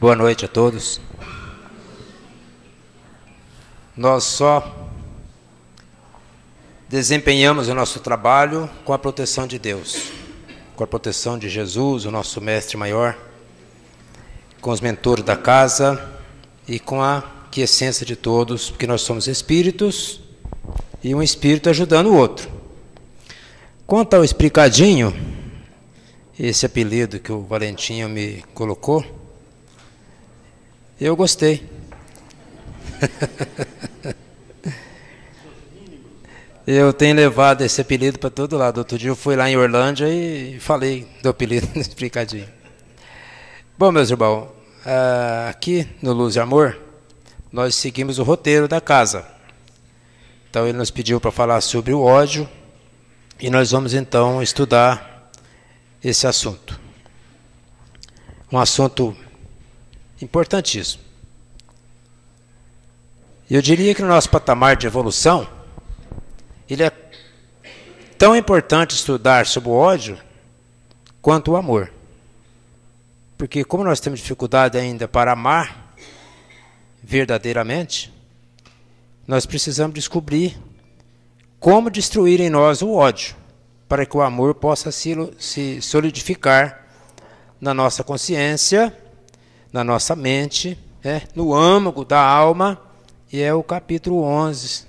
Boa noite a todos. Nós só desempenhamos o nosso trabalho com a proteção de Deus, com a proteção de Jesus, o nosso mestre maior, com os mentores da casa e com a quiescência de todos, porque nós somos espíritos e um espírito ajudando o outro. Quanto ao explicadinho, esse apelido que o Valentinho me colocou, eu gostei. Eu tenho levado esse apelido para todo lado. Outro dia eu fui lá em Orlândia e falei do apelido explicadinho. Bom, meus irmãos, aqui no Luz e Amor, nós seguimos o roteiro da casa. Então ele nos pediu para falar sobre o ódio e nós vamos então estudar esse assunto. Um assunto importantíssimo. Eu diria que no nosso patamar de evolução, ele é tão importante estudar sobre o ódio quanto o amor. Porque como nós temos dificuldade ainda para amar verdadeiramente, nós precisamos descobrir como destruir em nós o ódio, para que o amor possa se solidificar na nossa consciência, na nossa mente, no âmago da alma, e é o capítulo 11,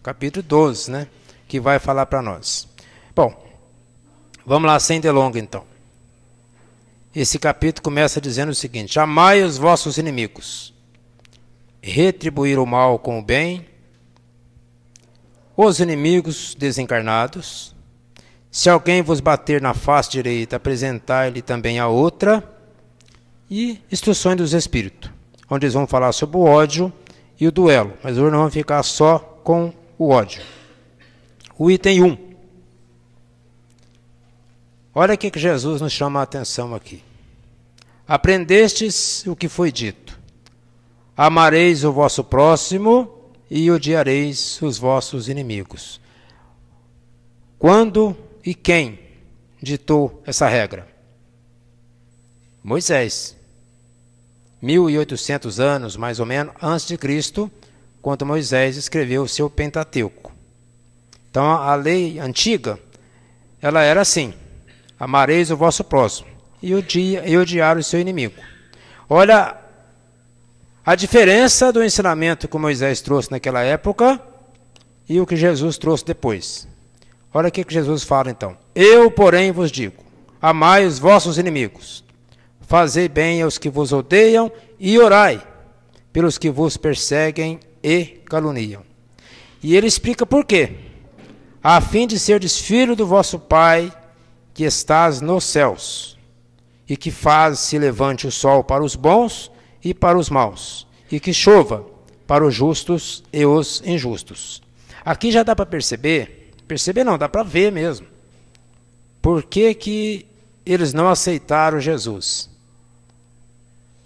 capítulo 12, que vai falar para nós. Bom, vamos lá sem delonga então. Esse capítulo começa dizendo o seguinte: amai os vossos inimigos, retribuir o mal com o bem, os inimigos desencarnados. Se alguém vos bater na face direita, apresentai-lhe também a outra. E instruções dos Espíritos, onde eles vão falar sobre o ódio e o duelo. Mas hoje não vamos ficar só com o ódio. O item 1. Olha o que Jesus nos chama a atenção aqui. Aprendestes o que foi dito. Amareis o vosso próximo e odiareis os vossos inimigos. Quando e quem ditou essa regra? Moisés. 1800 anos, mais ou menos, antes de Cristo, quando Moisés escreveu o seu Pentateuco. Então, a lei antiga, ela era assim: amareis o vosso próximo e odiar o seu inimigo. Olha a diferença do ensinamento que Moisés trouxe naquela época e o que Jesus trouxe depois. Olha o que Jesus fala então. Eu, porém, vos digo, amai os vossos inimigos, fazei bem aos que vos odeiam e orai pelos que vos perseguem e caluniam. E ele explica por quê. A fim de serdes filho do vosso Pai que estás nos céus, e que faz se levante o sol para os bons e para os maus, e que chova para os justos e os injustos. Aqui já dá para perceber não, dá para ver mesmo. Por que eles não aceitaram Jesus?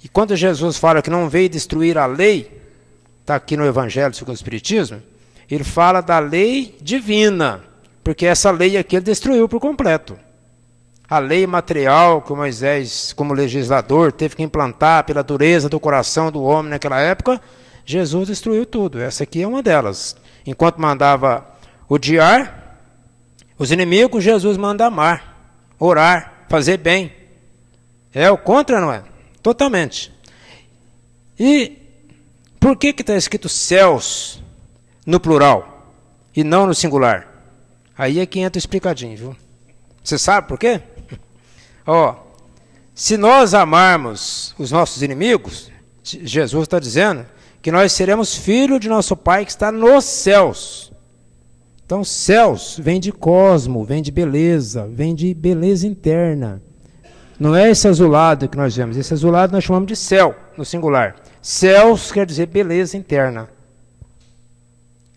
E quando Jesus fala que não veio destruir a lei, está aqui no Evangelho segundo o Espiritismo, ele fala da lei divina, porque essa lei aqui ele destruiu por completo. A lei material que Moisés, como legislador, teve que implantar pela dureza do coração do homem naquela época, Jesus destruiu tudo. Essa aqui é uma delas. Enquanto mandava odiar os inimigos, Jesus manda amar, orar, fazer bem. É o contra, não é? Totalmente. E por que está escrito céus no plural e não no singular? Aí é que entra explicadinho, viu? Você sabe por quê? Se nós amarmos os nossos inimigos, Jesus está dizendo que nós seremos filhos de nosso Pai que está nos céus. Então, céus vem de cosmo, vem de beleza interna. Não é esse azulado que nós vemos. Esse azulado nós chamamos de céu, no singular. Céus quer dizer beleza interna.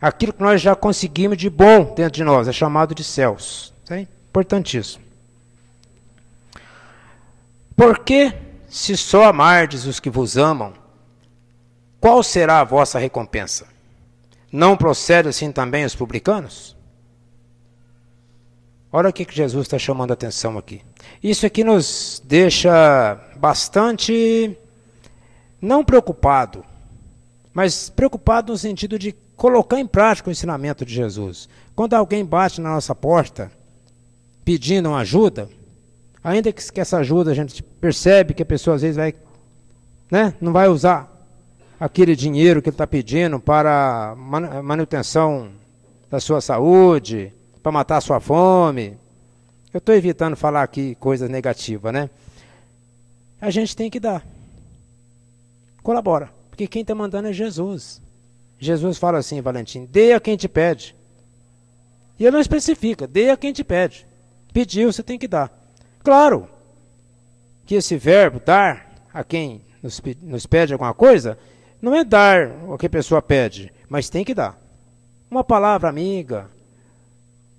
Aquilo que nós já conseguimos de bom dentro de nós é chamado de céus. Isso é importantíssimo. Porque, se só amardes os que vos amam, qual será a vossa recompensa? Não procede assim também os publicanos? Olha o que Jesus está chamando a atenção aqui. Isso aqui nos deixa bastante não preocupado, mas preocupado no sentido de colocar em prática o ensinamento de Jesus. Quando alguém bate na nossa porta pedindo uma ajuda, ainda que essa ajuda a gente percebe que a pessoa às vezes vai, não vai usar aquele dinheiro que ele está pedindo para manutenção da sua saúde, para matar a sua fome. Eu estou evitando falar aqui coisas negativas, A gente tem que dar. Colabora. Porque quem está mandando é Jesus. Jesus fala assim, Valentim, dê a quem te pede. E ele não especifica, dê a quem te pede. Pediu, você tem que dar. Claro que esse verbo, dar a quem nos pede alguma coisa, não é dar o que a pessoa pede, mas tem que dar. Uma palavra amiga,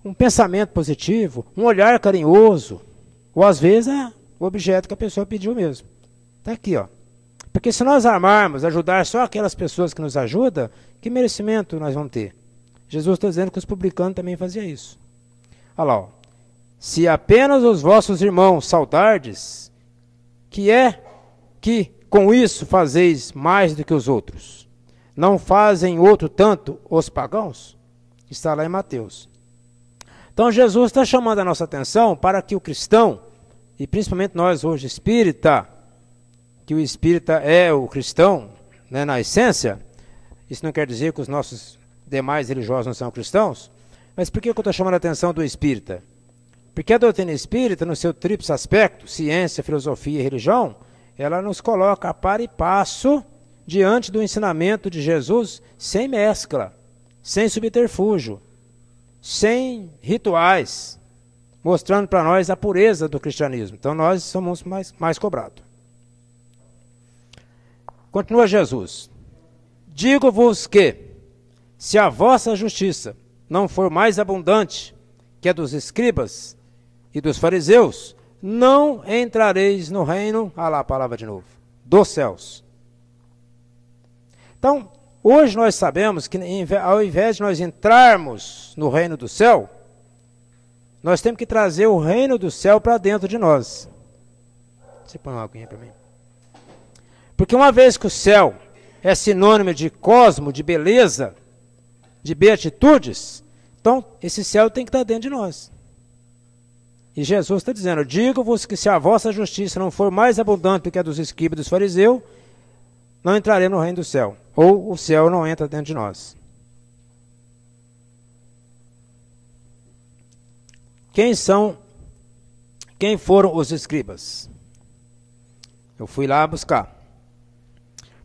um pensamento positivo, um olhar carinhoso, ou às vezes é o objeto que a pessoa pediu mesmo. Está aqui, ó. Porque se nós amarmos, ajudar só aquelas pessoas que nos ajudam, que merecimento nós vamos ter? Jesus está dizendo que os publicanos também faziam isso. Olha lá, ó. Se apenas os vossos irmãos saudardes, que é que com isso fazeis mais do que os outros, não fazem outro tanto os pagãos? Está lá em Mateus. Então Jesus está chamando a nossa atenção para que o cristão, e principalmente nós hoje espírita, que o espírita é o cristão, na essência, isso não quer dizer que os nossos demais religiosos não são cristãos, mas por que eu estou chamando a atenção do espírita? Porque a doutrina espírita, no seu tríplice aspecto, ciência, filosofia e religião, ela nos coloca a par e passo diante do ensinamento de Jesus, sem mescla, sem subterfúgio, sem rituais, mostrando para nós a pureza do cristianismo. Então nós somos mais cobrados. Continua Jesus. Digo-vos que, se a vossa justiça não for mais abundante que a dos escribas e dos fariseus, não entrareis no reino, olha lá a palavra de novo, dos céus. Então, hoje nós sabemos que ao invés de nós entrarmos no reino do céu, nós temos que trazer o reino do céu para dentro de nós. Você põe uma aguinha para mim. Porque uma vez que o céu é sinônimo de cosmo, de beleza, de beatitudes, então esse céu tem que estar dentro de nós. E Jesus está dizendo, digo-vos que se a vossa justiça não for mais abundante do que a dos escribas e dos fariseus, não entraremos no reino do céu. Ou o céu não entra dentro de nós. Quem foram os escribas? Eu fui lá buscar.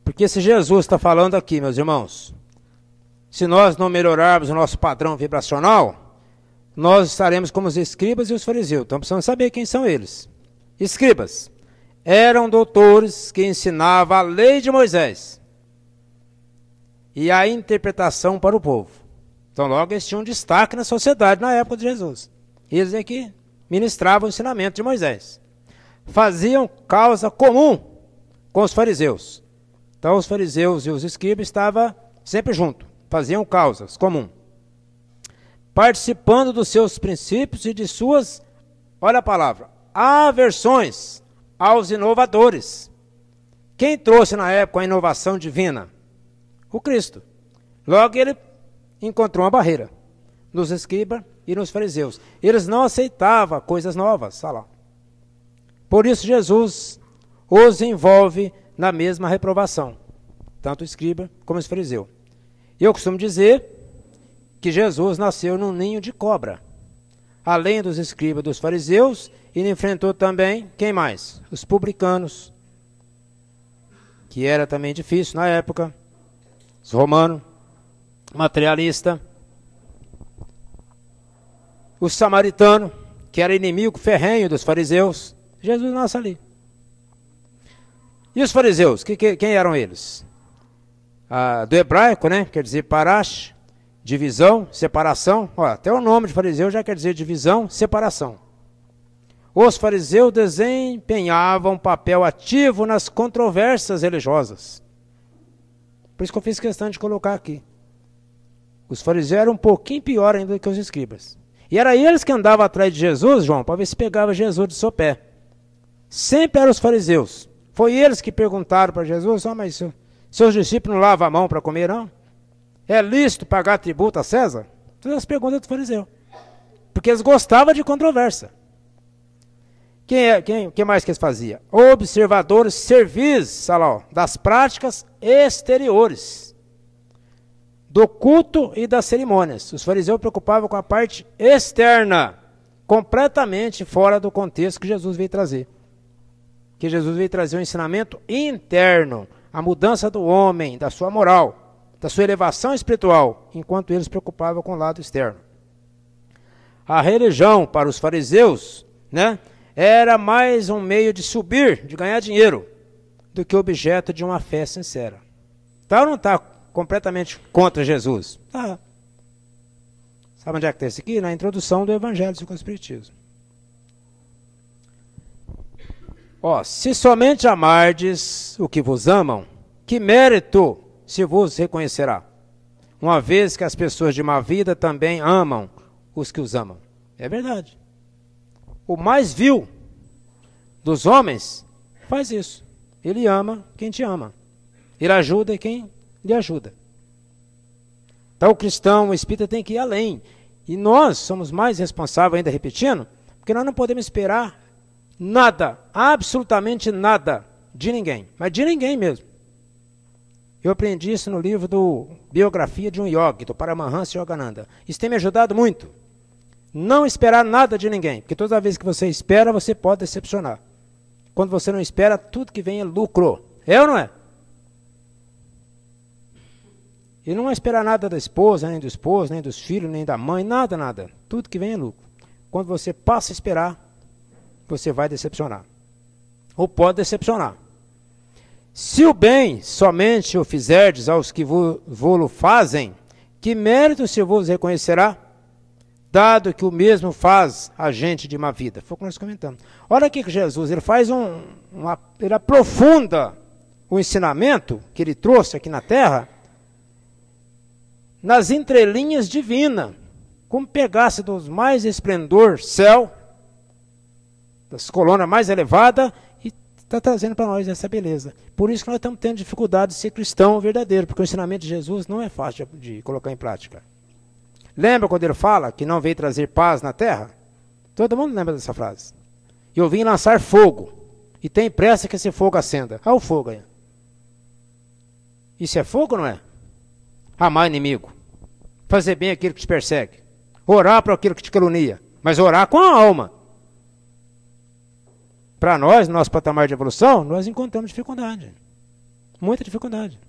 Porque se Jesus está falando aqui, meus irmãos, se nós não melhorarmos o nosso padrão vibracional, nós estaremos como os escribas e os fariseus. Então precisamos saber quem são eles. Escribas eram doutores que ensinavam a lei de Moisés e a interpretação para o povo. Então logo eles tinham um destaque na sociedade na época de Jesus. Eles é que ministravam o ensinamento de Moisés. Faziam causa comum com os fariseus. Então os fariseus e os escribas estavam sempre juntos, faziam causas comuns. Participando dos seus princípios e de suas, olha a palavra, aversões aos inovadores. Quem trouxe na época a inovação divina? O Cristo. Logo ele encontrou uma barreira nos escribas e nos fariseus. Eles não aceitavam coisas novas. Olha lá. Por isso Jesus os envolve na mesma reprovação, tanto o escriba como os fariseus. Eu costumo dizer que Jesus nasceu num ninho de cobra. Além dos escribas e dos fariseus, ele enfrentou também, quem mais? Os publicanos, que era também difícil na época, os romanos, materialista, os samaritanos, que era inimigo ferrenho dos fariseus. Jesus nasce ali. E os fariseus, quem eram eles? Do hebraico, quer dizer parash, divisão, separação. Até o nome de fariseu já quer dizer divisão, separação. Os fariseus desempenhavam um papel ativo nas controvérsias religiosas. Por isso que eu fiz questão de colocar aqui. Os fariseus eram um pouquinho pior ainda do que os escribas. E era eles que andavam atrás de Jesus, João, para ver se pegava Jesus de seu pé. Sempre eram os fariseus. Foi eles que perguntaram para Jesus, mas seus discípulos não lavam a mão para comer, não? É lícito pagar tributo a César? Todas as perguntas do fariseu. Porque eles gostavam de controvérsia. Que mais que eles faziam? Observadores servis, das práticas exteriores, do culto e das cerimônias. Os fariseus preocupavam com a parte externa, completamente fora do contexto que Jesus veio trazer. Que Jesus veio trazer um ensinamento interno, a mudança do homem, da sua moral, da sua elevação espiritual, enquanto eles se preocupavam com o lado externo. A religião, para os fariseus, era mais um meio de subir, de ganhar dinheiro, do que objeto de uma fé sincera. Então não está completamente contra Jesus? Tá. Sabe onde é que está isso aqui? Na introdução do Evangelho segundo o Espiritismo. Se somente amardes o que vos amam, que mérito se vos reconhecerá? Uma vez que as pessoas de má vida também amam os que os amam. É verdade. O mais vil dos homens faz isso. Ele ama quem te ama. Ele ajuda quem lhe ajuda. Então o cristão, o espírita tem que ir além. E nós somos mais responsáveis, ainda repetindo, porque nós não podemos esperar nada, absolutamente nada, de ninguém. Mas de ninguém mesmo. Eu aprendi isso no livro do Biografia de um Yogi, do Paramahansa Yogananda. Isso tem me ajudado muito. Não esperar nada de ninguém, porque toda vez que você espera, você pode decepcionar. Quando você não espera, tudo que vem é lucro. É ou não é? E não é esperar nada da esposa, nem do esposo, nem dos filhos, nem da mãe, nada, nada. Tudo que vem é lucro. Quando você passa a esperar, você vai decepcionar. Ou pode decepcionar. Se o bem somente o fizerdes aos que vô-lo fazem, que mérito se vos reconhecerá? Dado que o mesmo faz a gente de má vida. Foi o que nós comentamos. Olha aqui que Jesus, ele faz ele aprofunda o ensinamento que ele trouxe aqui na Terra nas entrelinhas divinas, como pegasse dos mais esplendor céu, das colunas mais elevadas, e está trazendo para nós essa beleza. Por isso que nós estamos tendo dificuldade de ser cristão verdadeiro, porque o ensinamento de Jesus não é fácil de colocar em prática. Lembra quando ele fala que não veio trazer paz na terra? Todo mundo lembra dessa frase. Eu vim lançar fogo, e tem pressa que esse fogo acenda. Olha o fogo aí. Isso é fogo ou não é? Amar inimigo, fazer bem aquilo que te persegue, orar para aquilo que te calunia, mas orar com a alma. Para nós, no nosso patamar de evolução, nós encontramos dificuldade, muita dificuldade.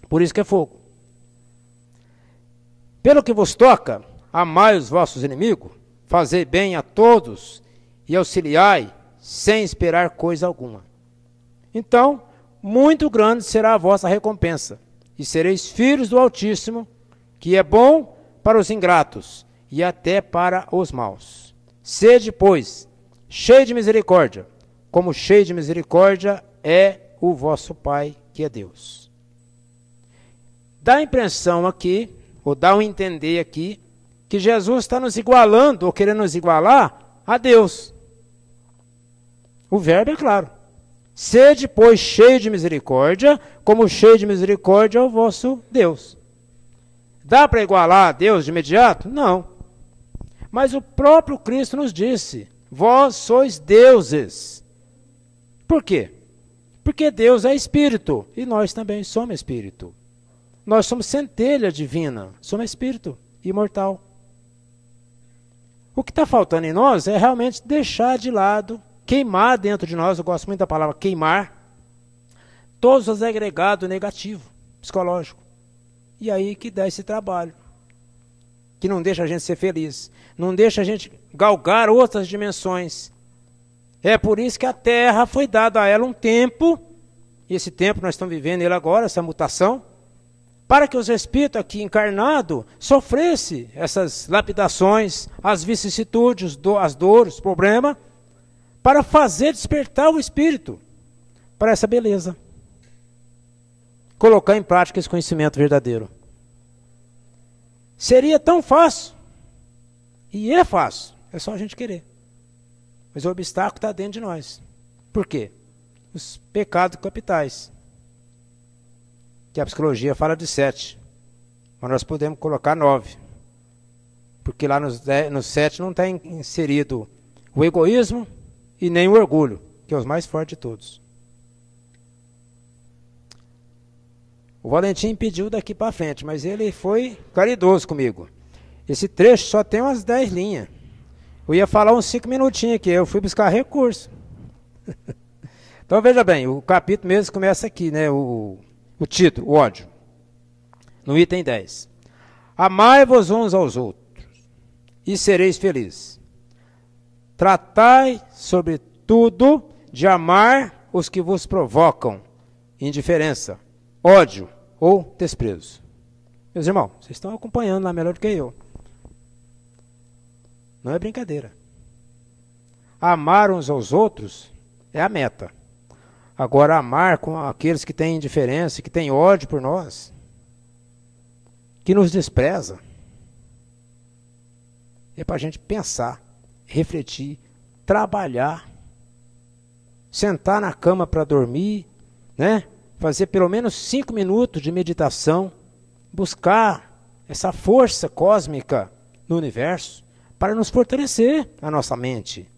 Por isso que é fogo. Pelo que vos toca, amai os vossos inimigos, fazei bem a todos e auxiliai sem esperar coisa alguma. Então, muito grande será a vossa recompensa, e sereis filhos do Altíssimo, que é bom para os ingratos e até para os maus. Sede, pois, cheio de misericórdia, como cheio de misericórdia é o vosso Pai, que é Deus. Dá a impressão aqui, ou dá a entender aqui, que Jesus está nos igualando, ou querendo nos igualar, a Deus. O verbo é claro. Sede, pois, cheio de misericórdia, como cheio de misericórdia é o vosso Deus. Dá para igualar a Deus de imediato? Não. Mas o próprio Cristo nos disse, vós sois deuses. Por quê? Porque Deus é espírito, e nós também somos espírito. Nós somos centelha divina, somos espírito imortal. O que está faltando em nós é realmente deixar de lado, queimar dentro de nós, eu gosto muito da palavra queimar, todos os agregados negativos, psicológicos. E aí que dá esse trabalho, que não deixa a gente ser feliz, não deixa a gente galgar outras dimensões. É por isso que a Terra foi dada a ela um tempo, e esse tempo nós estamos vivendo ele agora, essa mutação, para que os espíritos aqui encarnados sofressem essas lapidações, as vicissitudes, as dores, os problemas, para fazer despertar o espírito para essa beleza. Colocar em prática esse conhecimento verdadeiro. Seria tão fácil, e é fácil, é só a gente querer. Mas o obstáculo está dentro de nós. Por quê? os pecados capitais, que a psicologia fala de 7, mas nós podemos colocar 9, porque lá no 7 não está inserido o egoísmo e nem o orgulho, que é os mais fortes de todos. O Valentim pediu daqui para frente, mas ele foi caridoso comigo. Esse trecho só tem umas 10 linhas. Eu ia falar uns 5 minutinhos aqui, eu fui buscar recurso. Então veja bem, o capítulo mesmo começa aqui, né? O título, o ódio. No item 10. Amai-vos uns aos outros, e sereis felizes. Tratai, sobretudo, de amar os que vos provocam indiferença, ódio ou desprezo. Meus irmãos, vocês estão acompanhando lá melhor do que eu. Não é brincadeira. Amar uns aos outros é a meta. Agora, amar com aqueles que têm indiferença, que têm ódio por nós, que nos despreza, é para a gente pensar, refletir, trabalhar, sentar na cama para dormir, né? Fazer pelo menos 5 minutos de meditação, buscar essa força cósmica no universo para nos fortalecer a nossa mente.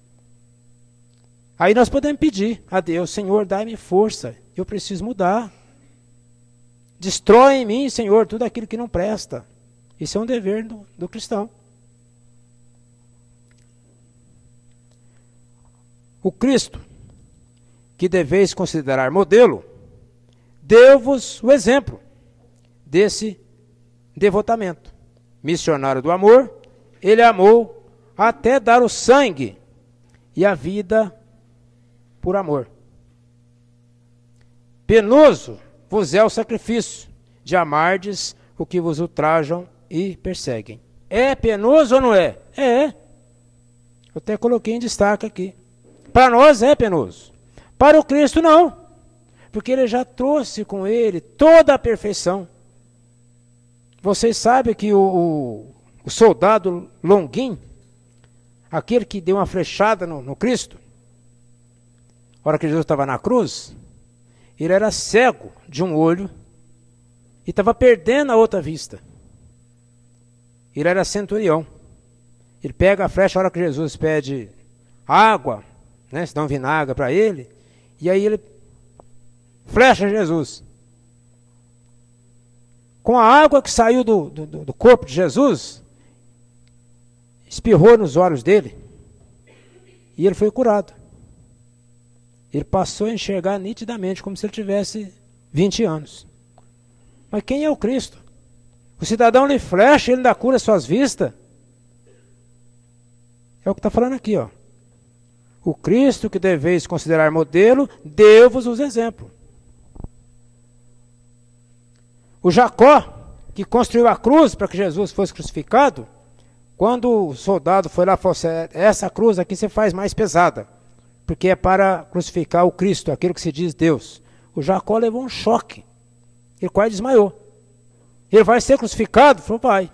Aí nós podemos pedir a Deus, Senhor, dai-me força, eu preciso mudar. Destrói em mim, Senhor, tudo aquilo que não presta. Isso é um dever do cristão. O Cristo, que deveis considerar modelo, deu-vos o exemplo desse devotamento. Missionário do amor, ele amou até dar o sangue e a vida por amor. Penoso vos é o sacrifício de amardes o que vos ultrajam e perseguem. É penoso ou não é? É. Eu até coloquei em destaque aqui. Para nós é penoso. Para o Cristo não. Porque ele já trouxe com ele toda a perfeição. Vocês sabem que o soldado Longuinho, aquele que deu uma flechada no Cristo, na hora que Jesus estava na cruz, ele era cego de um olho e estava perdendo a outra vista. Ele era centurião. Ele pega a flecha, na hora que Jesus pede água, né, se dá um vinagre para ele, e aí ele flecha Jesus. Com a água que saiu do corpo de Jesus, espirrou nos olhos dele, e ele foi curado. Ele passou a enxergar nitidamente, como se ele tivesse 20 anos. Mas quem é o Cristo? O cidadão lhe flecha, ele dá cura às suas vistas. É o que está falando aqui, ó. O Cristo que deveis considerar modelo, deu-vos os exemplos. O Jacó, que construiu a cruz para que Jesus fosse crucificado, quando o soldado foi lá e falou assim, essa cruz aqui você faz mais pesada, porque é para crucificar o Cristo, aquilo que se diz Deus. O Jacó levou um choque. Ele quase desmaiou. Ele vai ser crucificado? Falou, vai.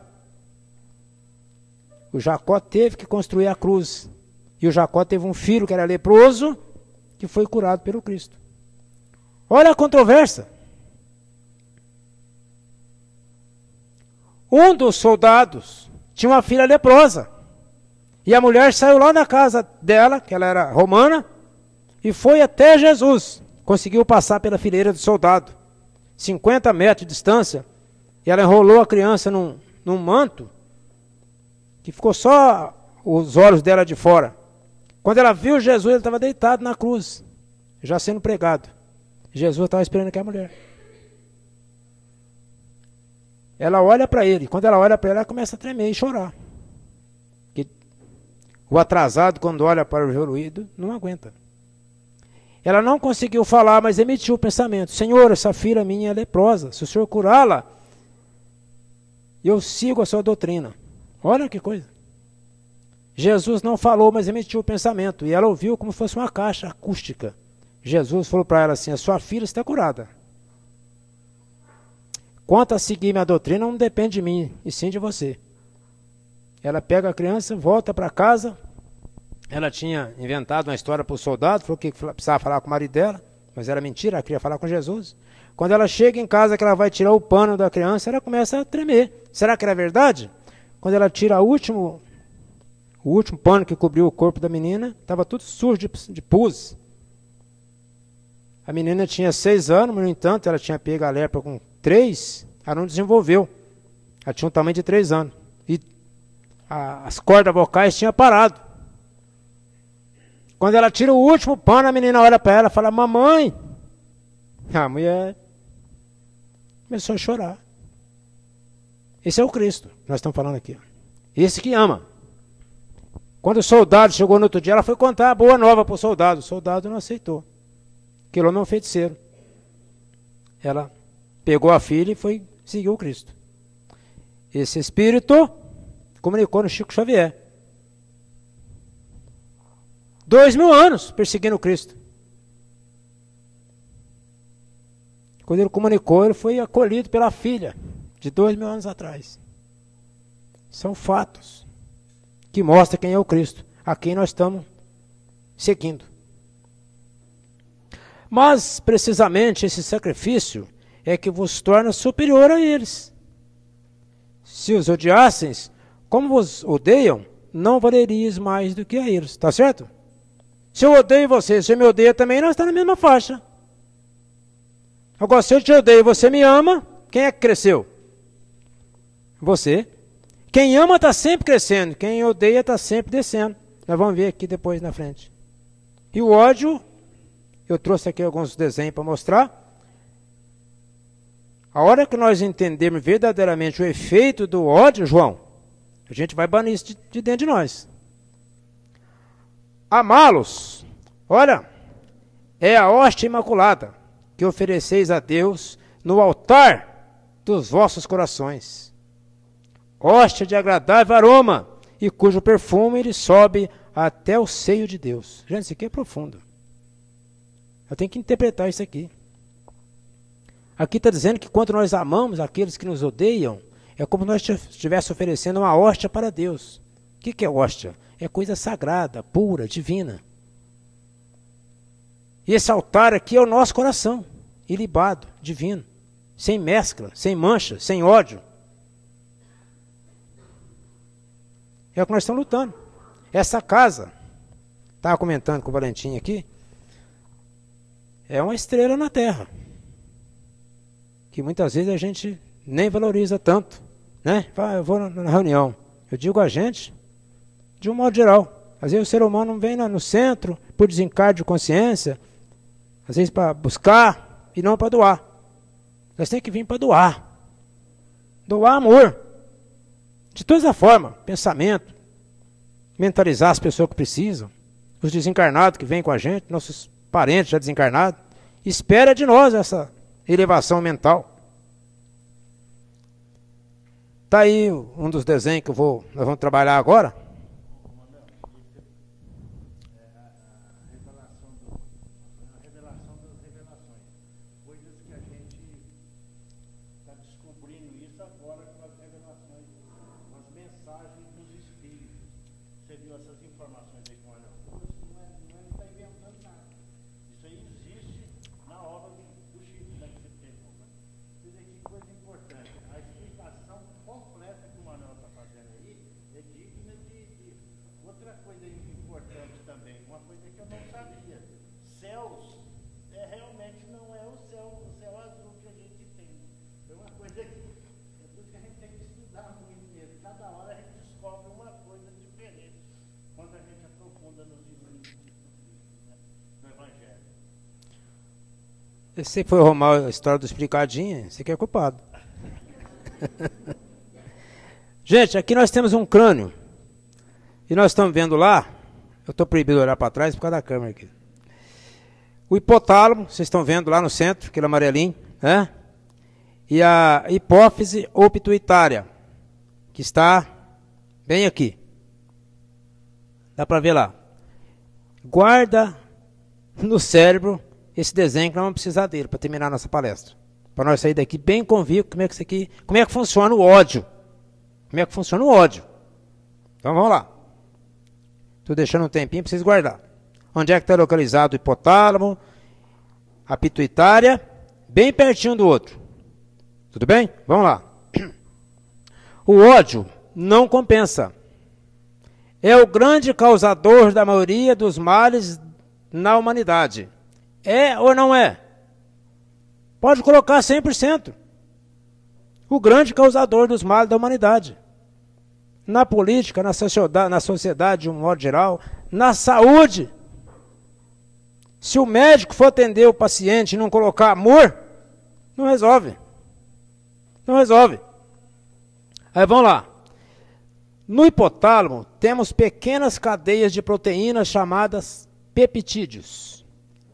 O Jacó teve que construir a cruz. E o Jacó teve um filho que era leproso, que foi curado pelo Cristo. Olha a controvérsia. Um dos soldados tinha uma filha leprosa. E a mulher saiu lá da casa dela, que ela era romana, e foi até Jesus. Conseguiu passar pela fileira do soldado. 50 metros de distância. E ela enrolou a criança num manto, que ficou só os olhos dela de fora. Quando ela viu Jesus, ele estava deitado na cruz, já sendo pregado. Jesus estava esperando aquela mulher. Ela olha para ele. Quando ela olha para ele, ela começa a tremer e chorar. O atrasado, quando olha para o evoluído, não aguenta. Ela não conseguiu falar, mas emitiu o pensamento. Senhor, essa filha minha é leprosa. Se o Senhor curá-la, eu sigo a sua doutrina. Olha que coisa. Jesus não falou, mas emitiu o pensamento. E ela ouviu como se fosse uma caixa acústica. Jesus falou para ela assim, a sua filha está curada. Quanto a seguir minha doutrina, não depende de mim, e sim de você. Ela pega a criança, volta para casa. Ela tinha inventado uma história para o soldado, falou que precisava falar com o marido dela. Mas era mentira, ela queria falar com Jesus. Quando ela chega em casa, que ela vai tirar o pano da criança, ela começa a tremer. Será que era verdade? Quando ela tira o último pano que cobriu o corpo da menina, estava tudo sujo de pus. A menina tinha 6 anos, mas no entanto, ela tinha pego a lepra com 3, ela não desenvolveu. Ela tinha um tamanho de 3 anos. E as cordas vocais tinham parado. Quando ela tira o último pano, a menina olha para ela e fala, mamãe. A mulher começou a chorar. Esse é o Cristo que nós estamos falando aqui. Esse que ama. Quando o soldado chegou no outro dia, ela foi contar a boa nova para o soldado. O soldado não aceitou. Aquele homem é um feiticeiro. Ela pegou a filha e foi seguir o Cristo. Esse espírito comunicou no Chico Xavier. 2000 anos perseguindo o Cristo. Quando ele comunicou, ele foi acolhido pela filha de 2000 anos atrás. São fatos que mostram quem é o Cristo, a quem nós estamos seguindo. Mas, precisamente, esse sacrifício é que vos torna superior a eles. Se os odiasseis, como vos odeiam, não valerias mais do que a eles. Está certo? Se eu odeio você, se você me odeia também, nós estamos na mesma faixa. Agora, se eu te odeio e você me ama, quem é que cresceu? Você. Quem ama está sempre crescendo, quem odeia está sempre descendo. Nós vamos ver aqui depois na frente. E o ódio, eu trouxe aqui alguns desenhos para mostrar. A hora que nós entendermos verdadeiramente o efeito do ódio, João, a gente vai banir isso de dentro de nós. Amá-los, olha, é a hóstia imaculada que ofereceis a Deus no altar dos vossos corações. Hóstia de agradável aroma, e cujo perfume ele sobe até o seio de Deus. Gente, isso aqui é profundo. Eu tenho que interpretar isso aqui. Aqui está dizendo que quando nós amamos aqueles que nos odeiam, é como nós estivéssemos oferecendo uma hóstia para Deus. O que é hóstia? É coisa sagrada, pura, divina. E esse altar aqui é o nosso coração, ilibado, divino, sem mescla, sem mancha, sem ódio. É o que nós estamos lutando. Essa casa, estava comentando com o Valentim aqui, é uma estrela na terra, que muitas vezes a gente nem valoriza tanto, né? Eu vou na reunião, eu digo a gente, de um modo geral. Às vezes o ser humano não vem no centro por desencargo de consciência, às vezes para buscar e não para doar. Nós temos que vir para doar. Doar amor. De toda a forma, pensamento, mentalizar as pessoas que precisam, os desencarnados que vêm com a gente, nossos parentes já desencarnados, espera de nós essa elevação mental. Está aí um dos desenhos que nós vamos trabalhar agora. Você foi arrumar a história do explicadinho, você que é culpado. Gente, aqui nós temos um crânio. E nós estamos vendo lá, eu estou proibido de olhar para trás por causa da câmera aqui. O hipotálamo, vocês estão vendo lá no centro, aquele amarelinho, né? E a hipófise ou pituitária, que está bem aqui. Dá para ver lá. Guarda no cérebro esse desenho que nós vamos precisar dele para terminar a nossa palestra. Para nós sair daqui bem convictos como é que funciona o ódio. Como é que funciona o ódio. Então vamos lá. Estou deixando um tempinho para vocês guardar. Onde é que está localizado o hipotálamo? a pituitária, bem pertinho do outro. Tudo bem? Vamos lá. O ódio não compensa. É o grande causador da maioria dos males na humanidade. É ou não é? Pode colocar 100%. O grande causador dos males da humanidade. Na política, na sociedade de um modo geral, na saúde. Se o médico for atender o paciente e não colocar amor, não resolve. Não resolve. Aí vamos lá. No hipotálamo, temos pequenas cadeias de proteínas chamadas peptídeos.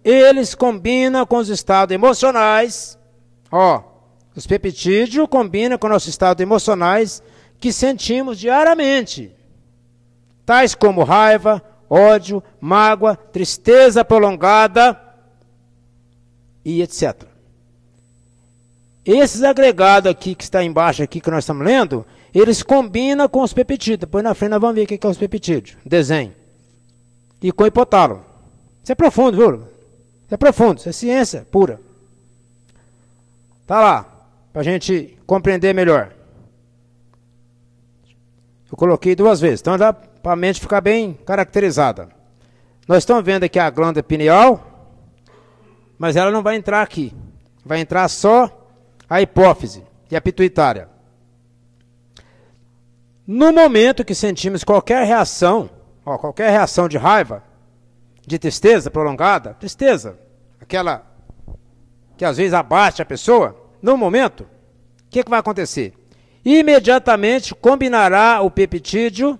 Eles combinam com os estados emocionais. Os peptídeos combinam com nossos estados emocionais que sentimos diariamente, tais como raiva, ódio, mágoa, tristeza prolongada e etc. Esses agregados aqui, que está embaixo aqui, que nós estamos lendo, eles combinam com os peptídeos. Depois na frente nós vamos ver o que é os peptídeos. Desenho. E com o hipotálamo. Isso é profundo, viu? Isso é profundo, isso é ciência pura. Tá lá, para a gente compreender melhor. Eu coloquei 2 vezes, então já para a mente ficar bem caracterizada. Nós estamos vendo aqui a glândula pineal, mas ela não vai entrar aqui. Vai entrar só a hipófise e a pituitária. No momento que sentimos qualquer reação de raiva, de tristeza prolongada, tristeza, aquela que às vezes abate a pessoa, no momento, o que vai acontecer? Imediatamente combinará o peptídeo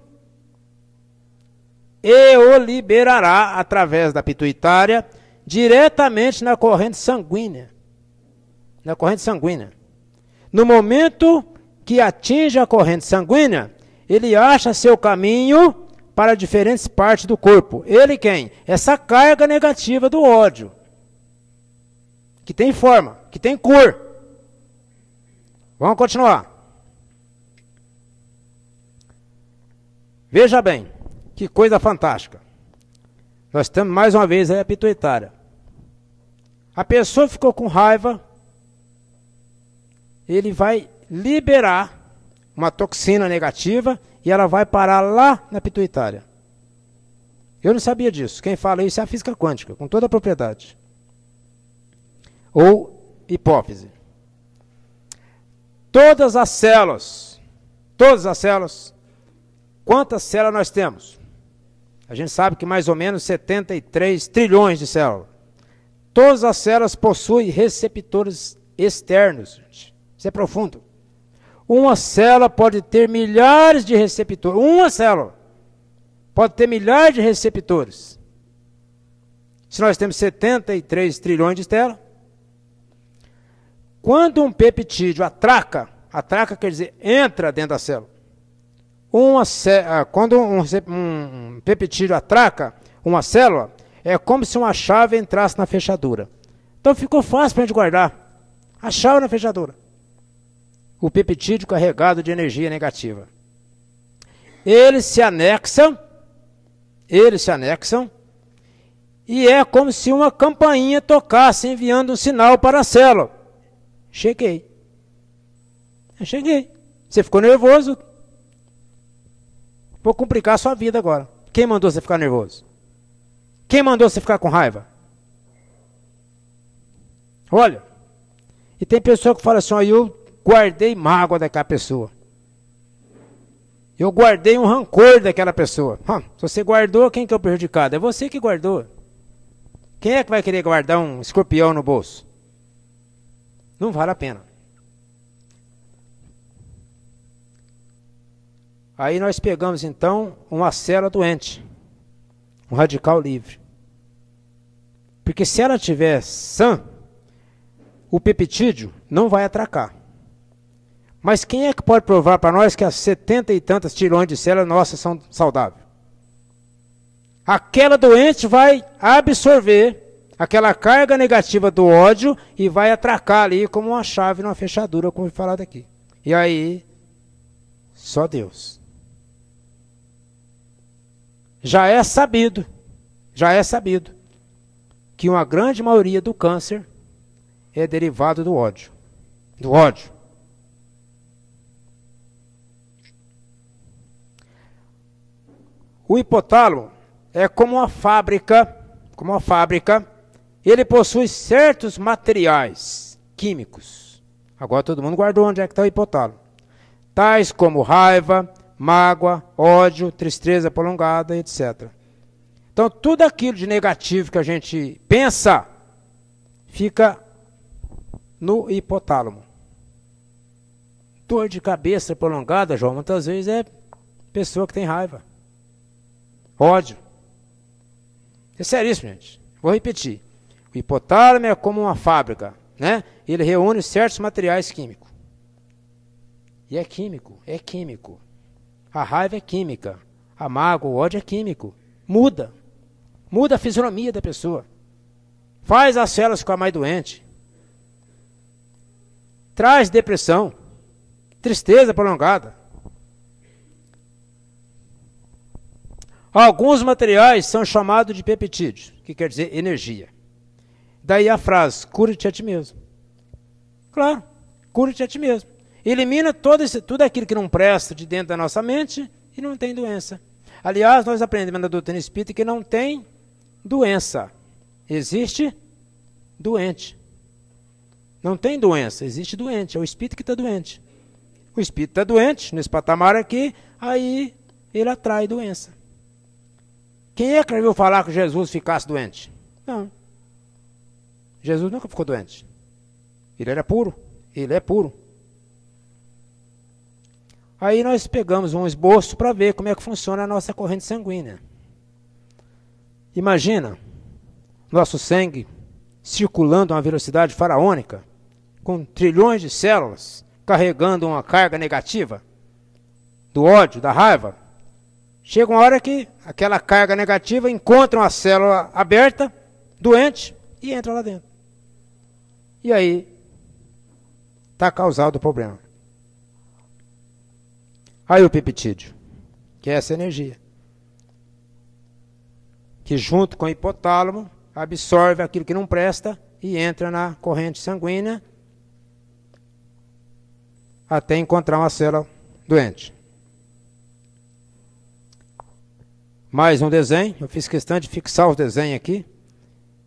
e o liberará através da pituitária diretamente na corrente sanguínea. Na corrente sanguínea. No momento que atinge a corrente sanguínea, ele acha seu caminho para diferentes partes do corpo. Ele quem? Essa carga negativa do ódio. Que tem forma, que tem cor. Vamos continuar. Veja bem, que coisa fantástica. Nós temos mais uma vez aí a pituitária. A pessoa ficou com raiva, ele vai liberar uma toxina negativa e ela vai parar lá na pituitária. Eu não sabia disso. Quem fala isso é a física quântica, com toda a propriedade. Ou hipófise. Todas as células, quantas células nós temos? A gente sabe que mais ou menos 73 trilhões de células. Todas as células possuem receptores externos. Gente. Isso é profundo. Uma célula pode ter milhares de receptores. Uma célula pode ter milhares de receptores. Se nós temos 73 trilhões de células, quando um peptídeo atraca quer dizer, entra dentro da célula. Quando um peptídeo atraca uma célula, é como se uma chave entrasse na fechadura. Então ficou fácil para a gente guardar. A chave na fechadura. O peptídeo carregado de energia negativa. Eles se anexam, e é como se uma campainha tocasse, enviando um sinal para a célula. Cheguei. Você ficou nervoso? Vou complicar a sua vida agora. Quem mandou você ficar nervoso? Quem mandou você ficar com raiva? Olha, e tem pessoa que fala assim, eu guardei mágoa daquela pessoa. Eu guardei um rancor daquela pessoa. Se você guardou, quem que é o prejudicado? É você que guardou. Quem é que vai querer guardar um escorpião no bolso? Não vale a pena. Aí nós pegamos então uma célula doente, um radical livre. Porque se ela estiver sã, o peptídeo não vai atracar. Mas quem é que pode provar para nós que as 70 e tantas trilhões de células nossas são saudáveis? Aquela doente vai absorver aquela carga negativa do ódio e vai atracar ali como uma chave numa fechadura, como foi falado aqui. E aí, só Deus. Já é sabido que uma grande maioria do câncer é derivado do ódio. Do ódio. O hipotálamo é como uma fábrica, ele possui certos materiais químicos. Agora todo mundo guardou onde é que está o hipotálamo. Tais como raiva, mágoa, ódio, tristeza prolongada, etc. Então tudo aquilo de negativo que a gente pensa, fica no hipotálamo. Dor de cabeça prolongada, João, muitas vezes é pessoa que tem raiva. Ódio. É seríssimo, gente. Vou repetir. O hipotálamo é como uma fábrica, né? Ele reúne certos materiais químicos. E é químico, é químico. A raiva é química. A mágoa, o ódio é químico. Muda. Muda a fisionomia da pessoa. Faz as células ficar mais doentes. Traz depressão. Tristeza prolongada. Alguns materiais são chamados de peptídeos, que quer dizer energia. Daí a frase, cura-te a ti mesmo. Claro, cura-te a ti mesmo. Elimina tudo aquilo que não presta de dentro da nossa mente e não tem doença. Aliás, nós aprendemos na doutrina espírita que não tem doença. Existe doente. Não tem doença, existe doente. É o espírito que está doente. O espírito está doente, nesse patamar aqui, aí ele atrai doença. Quem é que ouviu falar que Jesus ficasse doente? Não. Jesus nunca ficou doente. Ele era puro. Ele é puro. Aí nós pegamos um esboço para ver como é que funciona a nossa corrente sanguínea. Imagina nosso sangue circulando a uma velocidade faraônica, com trilhões de células, carregando uma carga negativa, do ódio, da raiva. Chega uma hora que aquela carga negativa encontra uma célula aberta, doente, e entra lá dentro. E aí está causado o problema. Aí o peptídeo, que é essa energia, que junto com o hipotálamo absorve aquilo que não presta e entra na corrente sanguínea até encontrar uma célula doente. Mais um desenho, eu fiz questão de fixar os desenhos aqui,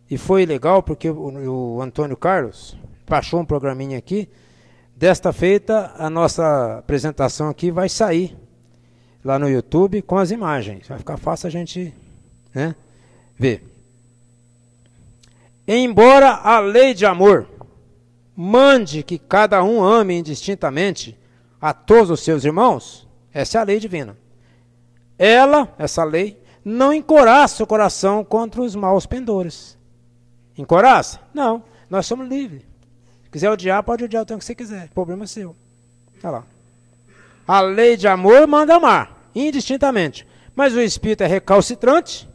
e foi legal porque o Antônio Carlos baixou um programinha aqui. Desta feita, a nossa apresentação aqui vai sair lá no YouTube com as imagens. Vai ficar fácil a gente, né, ver. Embora a lei de amor mande que cada um ame indistintamente a todos os seus irmãos, essa é a lei divina. Essa lei, não encoraça o coração contra os maus pendores. Encoraça? Não, nós somos livres. Se quiser odiar, pode odiar o tanto que você quiser. O problema é seu. Olha lá. A lei de amor manda amar, indistintamente. Mas o espírito é recalcitrante,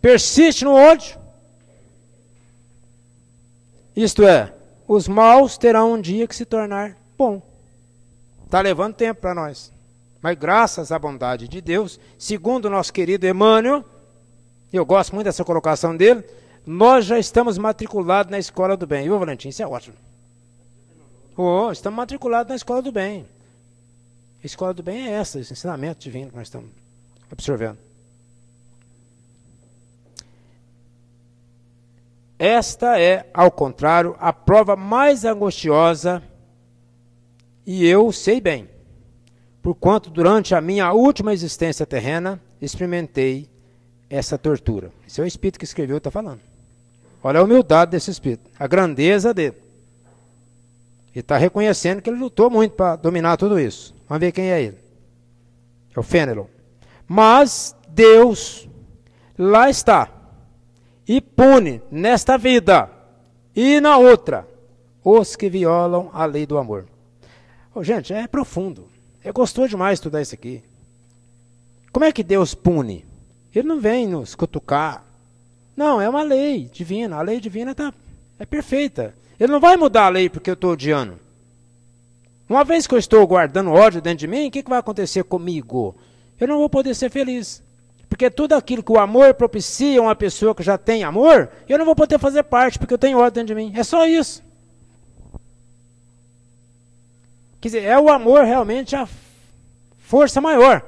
persiste no ódio. Isto é, os maus terão um dia que se tornar bom. Está levando tempo para nós. Mas graças à bondade de Deus, segundo o nosso querido Emmanuel, eu gosto muito dessa colocação dele, nós já estamos matriculados na escola do bem. Ô, Valentim, isso é ótimo. Estamos matriculados na escola do bem. A escola do bem é essa, esse ensinamento divino que nós estamos absorvendo. Esta é, ao contrário, a prova mais angustiosa, e eu sei bem, porquanto durante a minha última existência terrena, experimentei essa tortura. Esse é o espírito que escreveu, está falando. Olha a humildade desse espírito, a grandeza dele. Ele está reconhecendo que ele lutou muito para dominar tudo isso. Vamos ver quem é ele. É o Fênelon. Mas Deus lá está e pune nesta vida e na outra os que violam a lei do amor. Gente, é profundo. É gostoso demais estudar isso aqui. Como é que Deus pune? Ele não vem nos cutucar. Não, é uma lei divina. A lei divina é perfeita. Ele não vai mudar a lei porque eu estou odiando. Uma vez que eu estou guardando ódio dentro de mim, o que vai acontecer comigo? Eu não vou poder ser feliz. Porque tudo aquilo que o amor propicia a uma pessoa que já tem amor, eu não vou poder fazer parte, porque eu tenho ódio dentro de mim. É só isso. Quer dizer, é o amor realmente a força maior.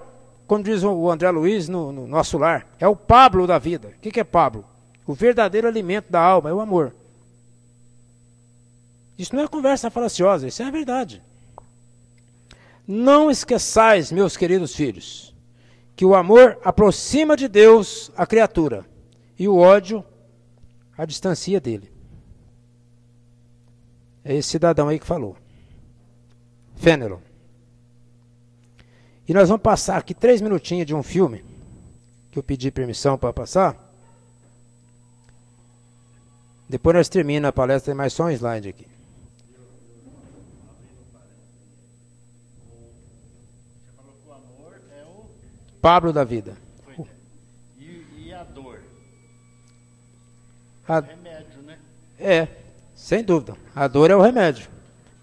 Como diz o André Luiz no nosso lar. É o Pablo da vida. O que é Pablo? O verdadeiro alimento da alma é o amor. Isso não é conversa falaciosa, isso é a verdade. Não esqueçais, meus queridos filhos, que o amor aproxima de Deus a criatura e o ódio a distancia dele. É esse cidadão aí que falou. Fenelon. E nós vamos passar aqui 3 minutinhos de um filme que eu pedi permissão para passar. Depois nós terminamos a palestra, tem mais só um slide aqui. Você falou que o amor é o... Pablo da vida. E a dor? A... Remédio, né? É, sem dúvida. A dor é o remédio.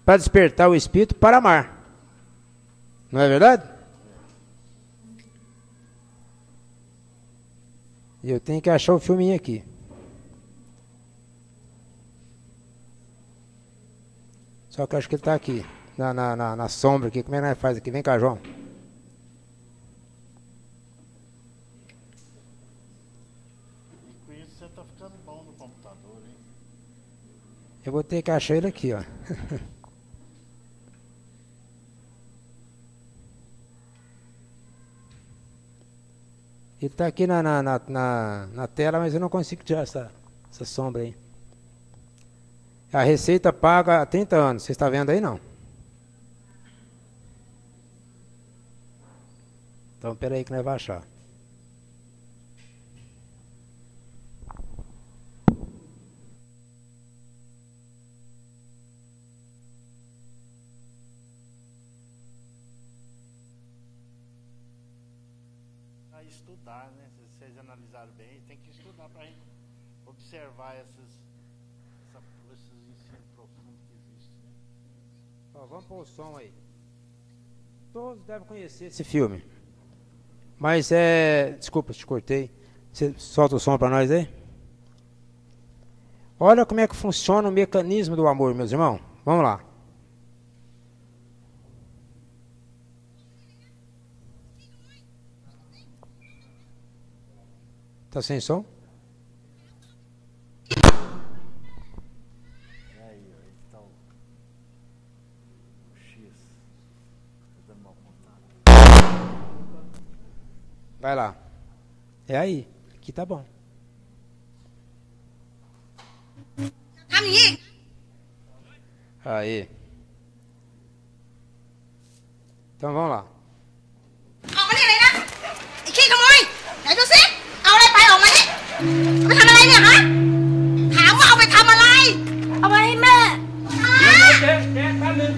Para despertar o espírito para amar. Não é verdade? E eu tenho que achar o filminho aqui. Só que eu acho que ele está aqui. Na sombra aqui. Como é que nós faz aqui? Vem cá, João. E com isso você tá ficando bom no computador, hein? Eu vou ter que achar ele aqui, ó. Ele está aqui na tela, mas eu não consigo tirar essa sombra aí. A Receita paga há 30 anos. Você está vendo aí, não? Então, espera aí que nós vamos achar. Estudar, né? Se vocês analisaram bem, tem que estudar para a gente observar esses ensinos profundos que existem. Né? Ó, vamos pôr o som aí. Todos devem conhecer esse filme. Mas é... Desculpa, te cortei. Você solta o som para nós aí? Olha como é que funciona o mecanismo do amor, meus irmãos. Vamos lá. Tá sem som? E aí, então, o X, tá dando mal contato. Vai lá. É aí. Aqui tá bom. Aí. Então vamos lá. ออกมานี่เลยนะไอ้ขี้ขโมยไหนดูสิเอาอะไรไปออกมานี่เอาไปทำอะไรเนี่ยฮะถามว่าเอาไปทำอะไรเอาไปให้แม่ฮะ เจ๊แป๊บนึง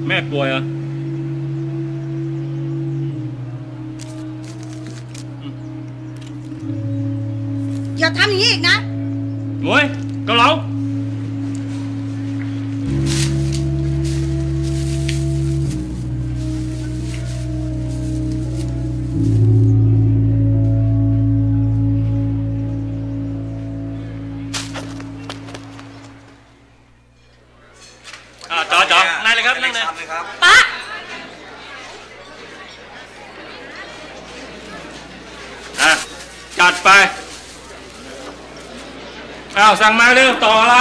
แม่ป่วยเหรอ อย่าทำอย่างนี้อีกนะ โว้ยเกาเหลา จ๋านายเลยครับนั่งเลย ป๊า จัดไปอ้าวสั่งมาเร็วต่ออะไร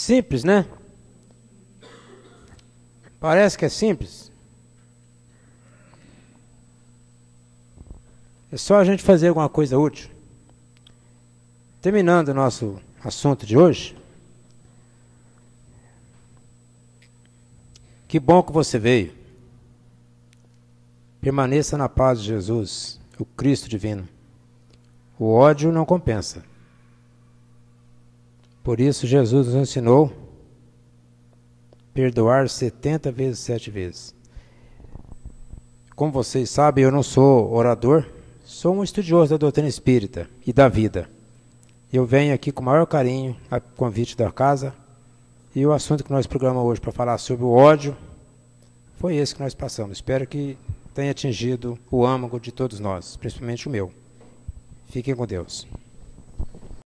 Simples, né? Parece que é simples. É só a gente fazer alguma coisa útil. Terminando o nosso assunto de hoje. Que bom que você veio. Permaneça na paz de Jesus, o Cristo divino. O ódio não compensa. Por isso Jesus nos ensinou perdoar 70 vezes 7 vezes. Como vocês sabem, eu não sou orador, sou um estudioso da doutrina espírita e da vida. Eu venho aqui com o maior carinho a convite da casa, e o assunto que nós programamos hoje para falar sobre o ódio foi esse que nós passamos. Espero que tenha atingido o âmago de todos nós, principalmente o meu. Fiquem com Deus.